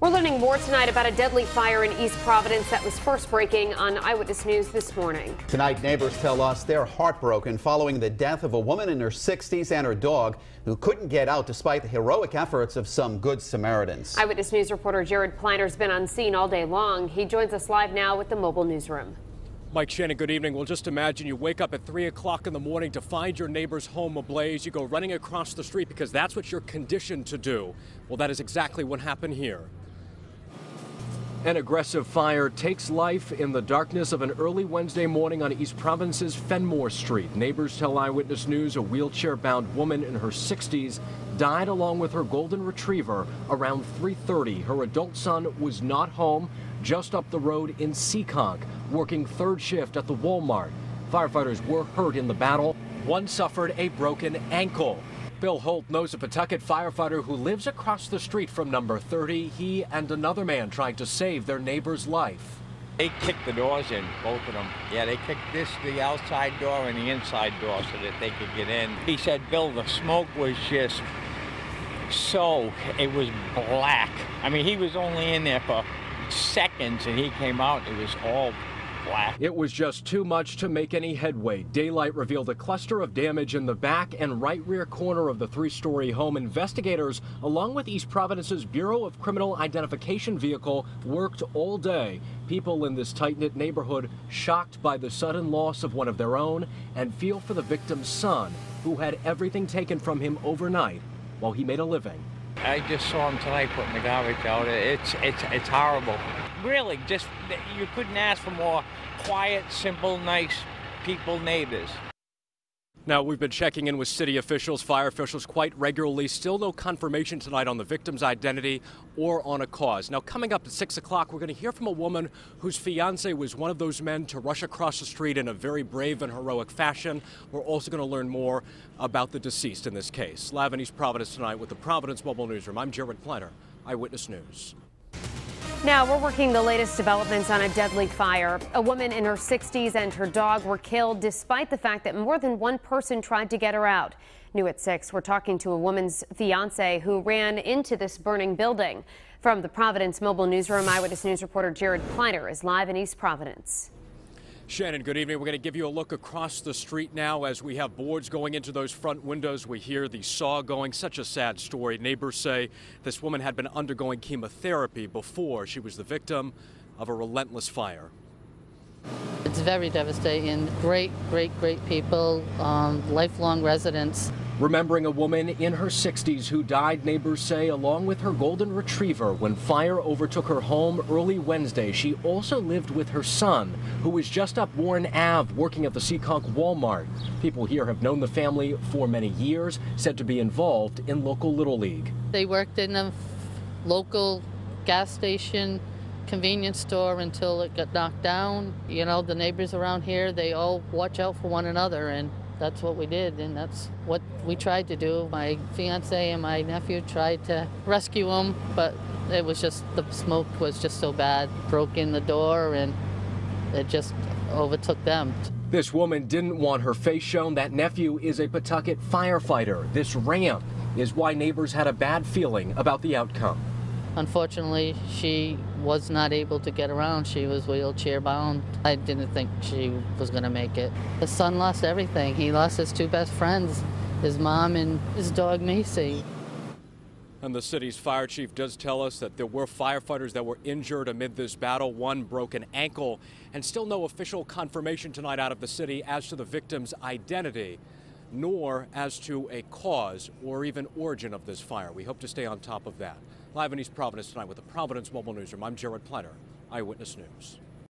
We're learning more tonight about a deadly fire in East Providence that was first breaking on Eyewitness News this morning. Tonight, neighbors tell us they're heartbroken following the death of a woman in her 60s and her dog who couldn't get out despite the heroic efforts of some Good Samaritans. Eyewitness News reporter Jared Planter's been on scene all day long. He joins us live now with the mobile newsroom. Mike Shannon, good evening. Well, just imagine you wake up at 3 o'clock in the morning to find your neighbor's home ablaze. You go running across the street because that's what you're conditioned to do. Well, that is exactly what happened here. An aggressive fire takes life in the darkness of an early Wednesday morning on East Providence's Fenmore Street. Neighbors tell Eyewitness News a wheelchair-bound woman in her 60s died along with her golden retriever around 3:30. Her adult son was not home, just up the road in Seekonk, working third shift at the Walmart. Firefighters were hurt in the battle. One suffered a broken ankle. Bill Holt knows a Pawtucket firefighter who lives across the street from number 30. He and another man tried to save their neighbor's life. They kicked the doors in, both of them. Yeah, they kicked the outside door and the inside door so that they could get in. He said, Bill, the smoke was just it was black. I mean, he was only in there for seconds and he came out, it was all black. It was just too much to make any headway. Daylight revealed a cluster of damage in the back and right rear corner of the three-story home. Investigators, along with East Providence's Bureau of Criminal Identification vehicle, worked all day. People in this tight-knit neighborhood shocked by the sudden loss of one of their own and feel for the victim's son, who had everything taken from him overnight while he made a living. I just saw him tonight putting the garbage out. It's horrible. Really, just you couldn't ask for more quiet, simple, nice people, neighbors. Now, we've been checking in with city officials, fire officials quite regularly. Still no confirmation tonight on the victim's identity or on a cause. Now, coming up at 6 o'clock, we're going to hear from a woman whose fiance was one of those men to rush across the street in a very brave and heroic fashion. We're also going to learn more about the deceased in this case. Live in East Providence tonight with the Providence Mobile Newsroom. I'm Jared Planter, Eyewitness News. Now we're working the latest developments on a deadly fire. A woman in her 60s and her dog were killed despite the fact that more than one person tried to get her out. New at 6, we're talking to a woman's fiance who ran into this burning building. From the Providence Mobile Newsroom, Eyewitness News reporter Jared Planter is live in East Providence. Shannon, good evening. We're going to give you a look across the street now as we have boards going into those front windows. We hear the saw going. Such a sad story. Neighbors say this woman had been undergoing chemotherapy before she was the victim of a relentless fire. It's very devastating. Great people, lifelong residents. Remembering a woman in her 60s who died, neighbors say, along with her golden retriever when fire overtook her home early Wednesday. She also lived with her son, who was just up Warren Ave working at the Seekonk Walmart. People here have known the family for many years, said to be involved in local Little League. They worked in a local gas station, convenience store until it got knocked down. You know, the neighbors around here, they all watch out for one another, and that's what we did, and that's what we tried to do. My fiance and my nephew tried to rescue him, but it was just, the smoke was just so bad. Broke in the door, and it just overtook them. This woman didn't want her face shown. That nephew is a Pawtucket firefighter. This ramp is why neighbors had a bad feeling about the outcome. Unfortunately, she was not able to get around. She was wheelchair bound. I didn't think she was going to make it. The son lost everything. He lost his two best friends, his mom and his dog Macy. And the city's fire chief does tell us that there were firefighters that were injured amid this battle, one broken ankle, and still no official confirmation tonight out of the city as to the victim's identity, nor as to a cause or even origin of this fire. We hope to stay on top of that. Live in East Providence tonight with the Providence Mobile Newsroom, I'm Jared Planter, Eyewitness News.